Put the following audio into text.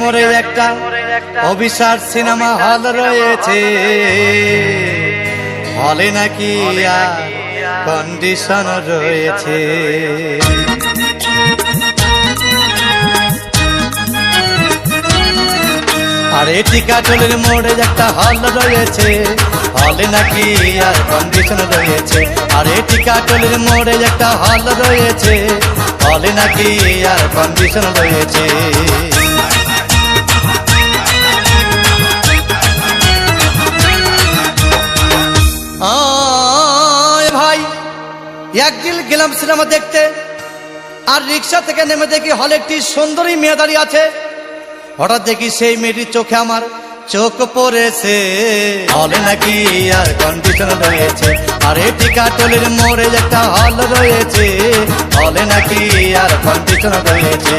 মোড়ে একটা অভিশাপ সিনেমা হল রয়েছে, হলে নাকি কন্ডিশন রয়েছে। আরে টিকাটলের মোড়ে একটা হল রয়েছে, হলে নাকি আর কন্ডিশন রয়েছে। আরে টিকাটলের মোড়ে একটা হল রয়েছে, হলে নাকি আর কন্ডিশন রয়েছে। ভাই একদিন গেলাম সিনেমা দেখতে, আর রিক্সা থেকে নেমে দেখি হলে একটি সুন্দরী মেয়ে দাঁড়িয়ে আছে। হঠাৎ দেখি সেই মেয়েটির চোখে আমার চোখ পড়েছে, হলে নাকি আর কন্ডিশন রয়েছে। আরে টিকাটলের মোড়ে একটা হল রয়েছে, হলে নাকি আর কন্ডিশন রয়েছে।